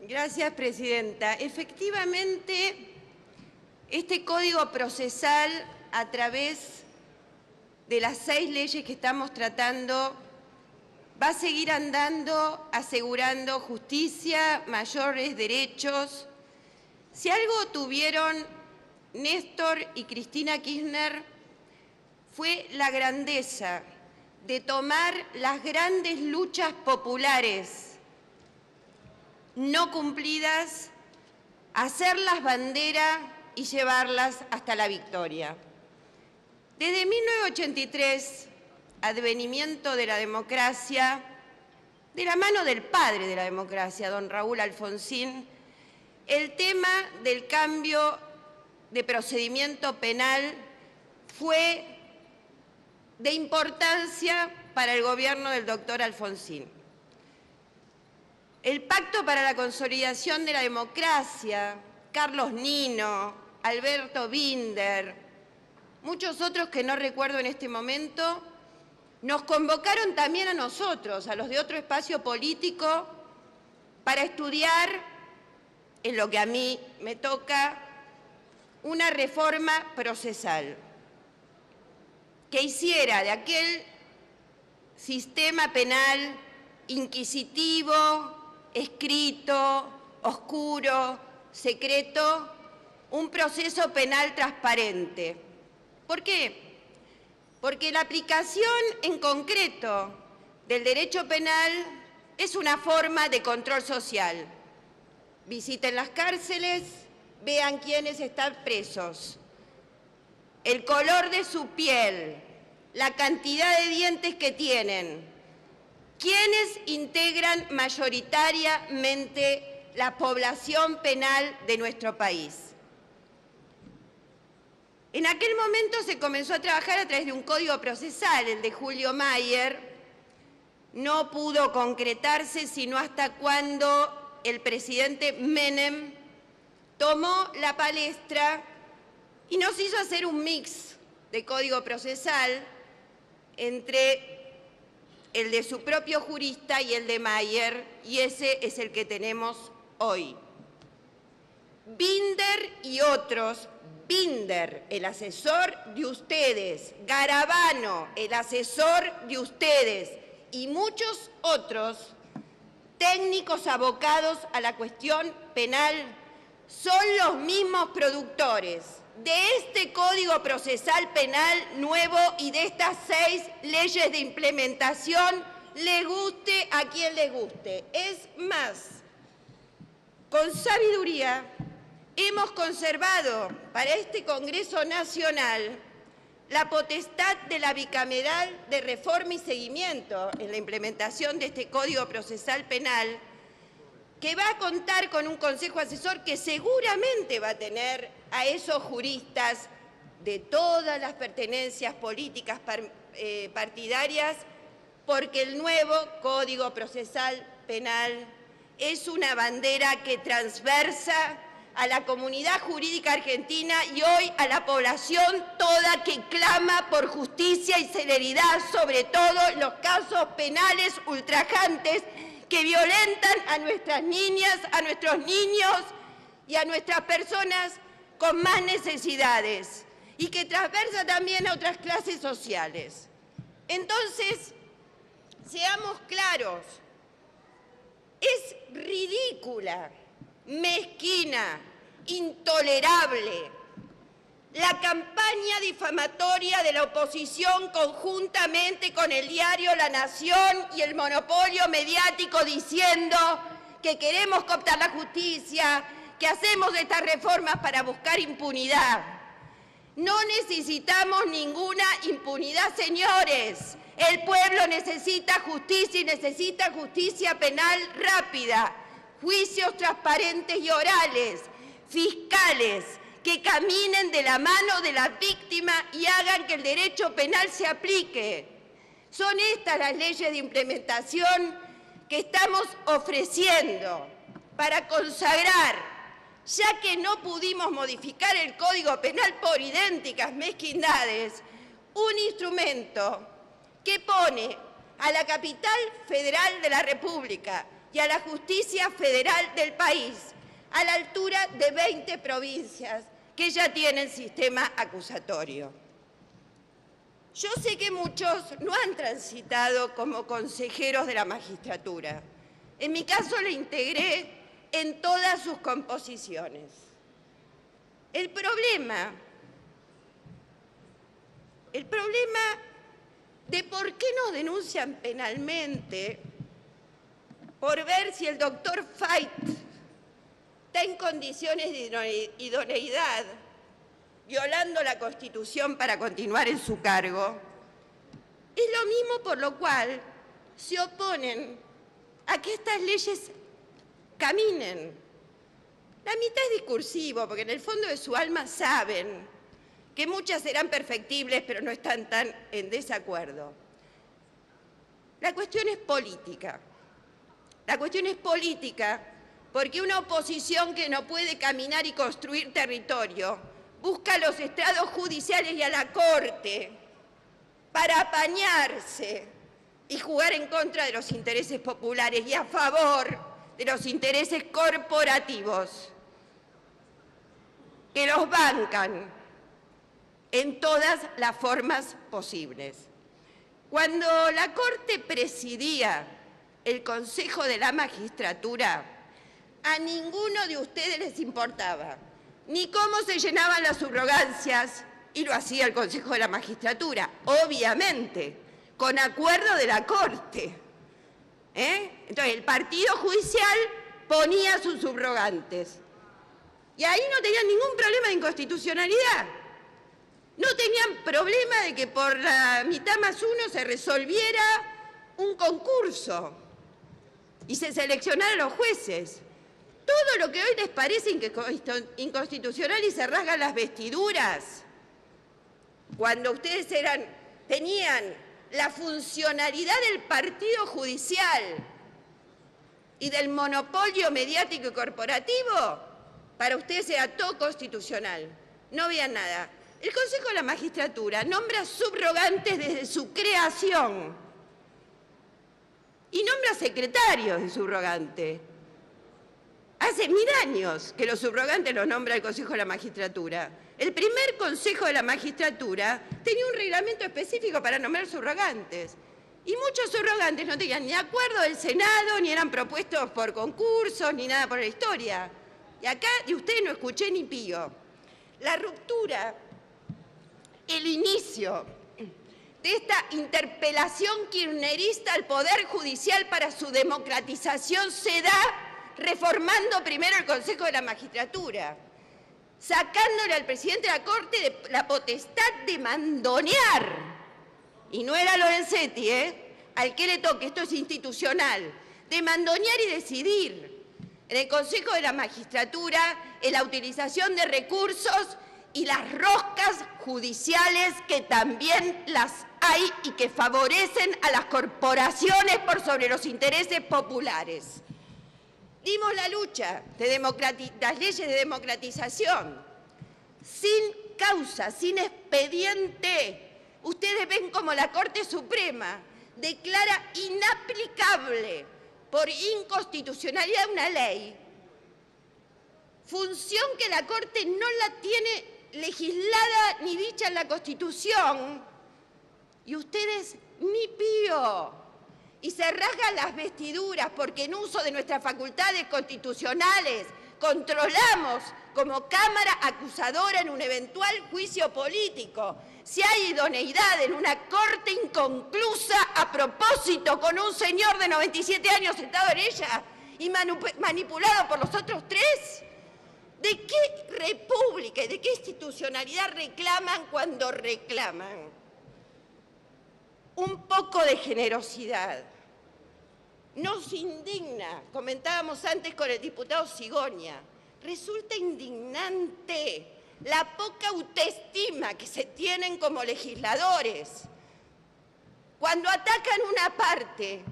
Gracias, presidenta. Efectivamente, este Código Procesal, a través de las 6 leyes que estamos tratando, va a seguir andando, asegurando justicia, mayores derechos. Si algo tuvieron Néstor y Cristina Kirchner, fue la grandeza de tomar las grandes luchas populares no cumplidas, hacerlas bandera y llevarlas hasta la victoria. Desde 1983, advenimiento de la democracia, de la mano del padre de la democracia, don Raúl Alfonsín, el tema del cambio de procedimiento penal fue de importancia para el gobierno del doctor Alfonsín. El Pacto para la Consolidación de la Democracia, Carlos Nino, Alberto Binder, muchos otros que no recuerdo en este momento, nos convocaron también a nosotros, a los de otro espacio político, para estudiar, en lo que a mí me toca, una reforma procesal que hiciera de aquel sistema penal inquisitivo, escrito, oscuro, secreto, un proceso penal transparente. ¿Por qué? Porque la aplicación en concreto del derecho penal es una forma de control social. Visiten las cárceles, vean quiénes están presos, el color de su piel, la cantidad de dientes que tienen, quiénes integran mayoritariamente la población penal de nuestro país. En aquel momento se comenzó a trabajar a través de un código procesal, el de Julio Mayer. No pudo concretarse sino hasta cuando el presidente Menem tomó la palestra y nos hizo hacer un mix de código procesal entre el de su propio jurista y el de Mayer, y ese es el que tenemos hoy. Binder y otros, Binder, el asesor de ustedes, Garabano, el asesor de ustedes, y muchos otros técnicos abocados a la cuestión penal, son los mismos productores de este Código Procesal Penal nuevo y de estas 6 leyes de implementación, le guste a quien le guste. Es más, con sabiduría hemos conservado para este Congreso Nacional la potestad de la bicameral de reforma y seguimiento en la implementación de este Código Procesal Penal, que va a contar con un consejo asesor que seguramente va a tener a esos juristas de todas las pertenencias políticas partidarias, porque el nuevo Código Procesal Penal es una bandera que transversa a la comunidad jurídica argentina y hoy a la población toda que clama por justicia y celeridad, sobre todo en los casos penales ultrajantes que violentan a nuestras niñas, a nuestros niños y a nuestras personas con más necesidades, y que transversa también a otras clases sociales. Entonces, seamos claros, es ridícula, mezquina, intolerable la campaña difamatoria de la oposición conjuntamente con el diario La Nación y el monopolio mediático diciendo que queremos cooptar la justicia, que hacemos estas reformas para buscar impunidad. No necesitamos ninguna impunidad, señores. El pueblo necesita justicia y necesita justicia penal rápida, juicios transparentes y orales, fiscales que caminen de la mano de la víctima y hagan que el derecho penal se aplique. Son estas las leyes de implementación que estamos ofreciendo para consagrar, ya que no pudimos modificar el Código Penal por idénticas mezquindades, un instrumento que pone a la capital federal de la República y a la justicia federal del país, a la altura de 20 provincias que ya tienen sistema acusatorio. Yo sé que muchos no han transitado como consejeros de la magistratura. En mi caso la integré en todas sus composiciones. El problema de por qué nos denuncian penalmente por ver si el doctor Fait está en condiciones de idoneidad, violando la Constitución para continuar en su cargo, es lo mismo por lo cual se oponen a que estas leyes caminen. La mitad es discursivo, porque en el fondo de su alma saben que muchas serán perfectibles, pero no están tan en desacuerdo. La cuestión es política. La cuestión es política porque una oposición que no puede caminar y construir territorio busca a los estrados judiciales y a la Corte para apañarse y jugar en contra de los intereses populares y a favor de los intereses corporativos que los bancan en todas las formas posibles. Cuando la Corte presidía el Consejo de la Magistratura, a ninguno de ustedes les importaba ni cómo se llenaban las subrogancias, y lo hacía el Consejo de la Magistratura, obviamente, con acuerdo de la Corte. Entonces, el partido judicial ponía sus subrogantes. Y ahí no tenían ningún problema de inconstitucionalidad. No tenían problema de que por la mitad más uno se resolviera un concurso y se seleccionaran los jueces. Todo lo que hoy les parece inconstitucional y se rasgan las vestiduras, cuando ustedes tenían la funcionalidad del partido judicial y del monopolio mediático y corporativo, para ustedes era todo constitucional. No había nada. El Consejo de la Magistratura nombra subrogantes desde su creación y nombra secretarios de subrogante. Hace 1000 años que los subrogantes los nombra el Consejo de la Magistratura. El primer Consejo de la Magistratura tenía un reglamento específico para nombrar subrogantes. Y muchos subrogantes no tenían ni acuerdo del Senado, ni eran propuestos por concursos, ni nada por la historia. Y acá de ustedes no escuché ni pío. La ruptura, el inicio de esta interpelación kirchnerista al Poder Judicial para su democratización se da reformando primero el Consejo de la Magistratura, sacándole al presidente de la Corte la potestad de mandonear, y no era Lorenzetti, al que le toque, esto es institucional, de mandonear y decidir en el Consejo de la Magistratura en la utilización de recursos y las roscas judiciales que también las hay y que favorecen a las corporaciones por sobre los intereses populares. Dimos la lucha de las leyes de democratización, sin causa, sin expediente. Ustedes ven como la Corte Suprema declara inaplicable por inconstitucionalidad una ley, función que la Corte no la tiene legislada ni dicha en la Constitución, y ustedes ni pío. Y se rasgan las vestiduras porque en uso de nuestras facultades constitucionales controlamos como Cámara acusadora en un eventual juicio político si hay idoneidad en una Corte inconclusa a propósito con un señor de 97 años sentado en ella y manipulado por los otros tres. ¿De qué república y de qué institucionalidad reclaman cuando reclaman? Un poco de generosidad. Nos indigna, comentábamos antes con el diputado Sigonia, resulta indignante la poca autoestima que se tienen como legisladores. Cuando atacan una parte,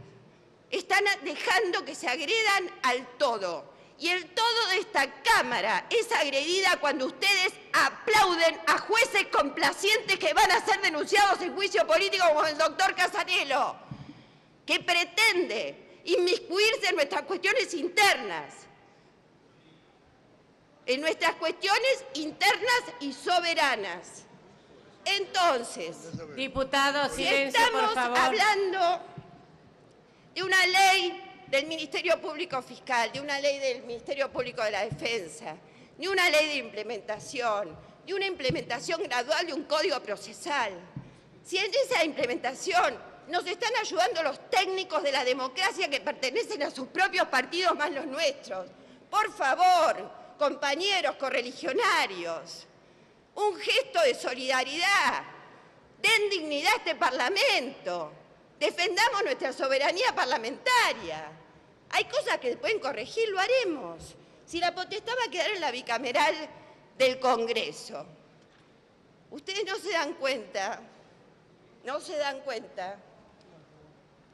están dejando que se agredan al todo. Y el todo de esta Cámara es agredida cuando ustedes aplauden a jueces complacientes que van a ser denunciados en juicio político como el doctor Casanelo, que pretende inmiscuirse en nuestras cuestiones internas. En nuestras cuestiones internas y soberanas. Entonces, diputado, si silencio, por estamos favor. hablando de una ley del Ministerio Público Fiscal, de una ley del Ministerio Público de la Defensa, de una ley de implementación, de una implementación gradual de un código procesal, si en esa implementación nos están ayudando los técnicos de la democracia que pertenecen a sus propios partidos más los nuestros, por favor, compañeros correligionarios, un gesto de solidaridad, den dignidad a este Parlamento, defendamos nuestra soberanía parlamentaria. Hay cosas que se pueden corregir, lo haremos. Si la potestad va a quedar en la bicameral del Congreso. Ustedes no se dan cuenta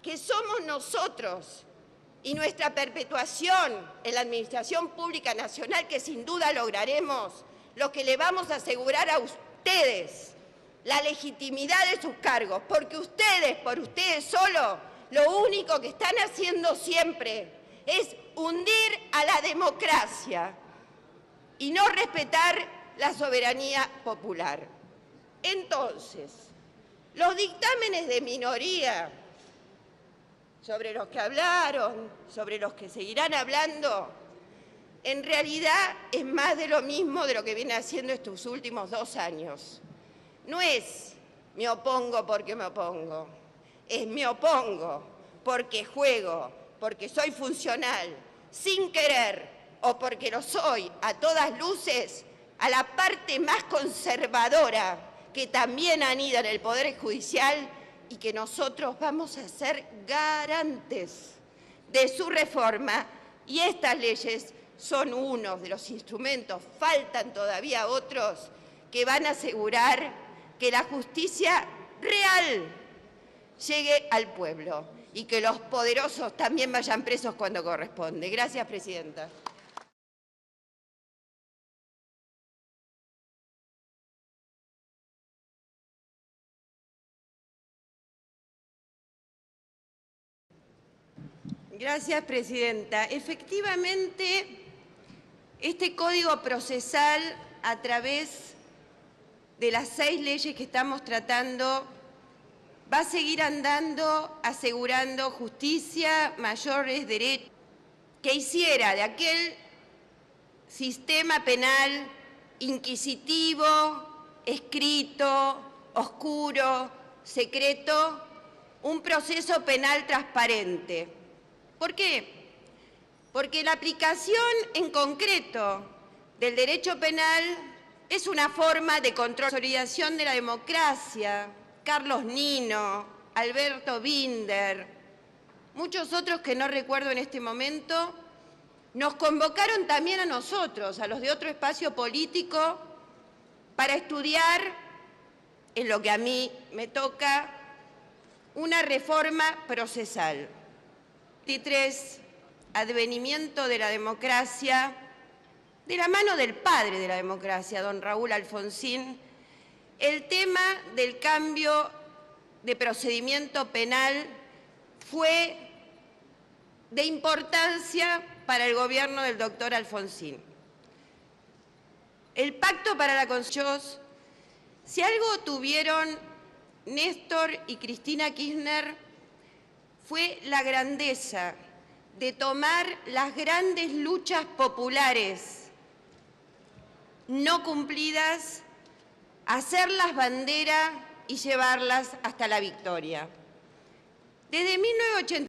que somos nosotros y nuestra perpetuación en la Administración Pública Nacional, que sin duda lograremos, lo que le vamos a asegurar a ustedes la legitimidad de sus cargos, porque ustedes, por ustedes solo, lo único que están haciendo siempre es hundir a la democracia y no respetar la soberanía popular. Entonces, los dictámenes de minoría sobre los que hablaron, sobre los que seguirán hablando, en realidad es más de lo mismo de lo que viene haciendo estos últimos 2 años. No es me opongo porque me opongo, es me opongo porque juego, porque soy funcional, sin querer o porque lo soy a todas luces, a la parte más conservadora que también anida en el Poder Judicial y que nosotros vamos a ser garantes de su reforma, y estas leyes son uno de los instrumentos, faltan todavía otros, que van a asegurar que la justicia real llegue al pueblo y que los poderosos también vayan presos cuando corresponde. Gracias, presidenta. Gracias, presidenta. Efectivamente, este Código Procesal, a través de las 6 leyes que estamos tratando, va a seguir andando asegurando justicia, mayores derechos, que hiciera de aquel sistema penal inquisitivo, escrito, oscuro, secreto, un proceso penal transparente. ¿Por qué? Porque la aplicación en concreto del derecho penal es una forma de control, consolidación de la democracia. Carlos Nino, Alberto Binder, muchos otros que no recuerdo en este momento, nos convocaron también a nosotros, a los de otro espacio político, para estudiar, en lo que a mí me toca, una reforma procesal. 23, advenimiento de la democracia, de la mano del padre de la democracia, don Raúl Alfonsín, el tema del cambio de procedimiento penal fue de importancia para el gobierno del doctor Alfonsín. El Pacto para la Constitución, si algo tuvieron Néstor y Cristina Kirchner, fue la grandeza de tomar las grandes luchas populares no cumplidas, hacerlas bandera y llevarlas hasta la victoria. Desde 1980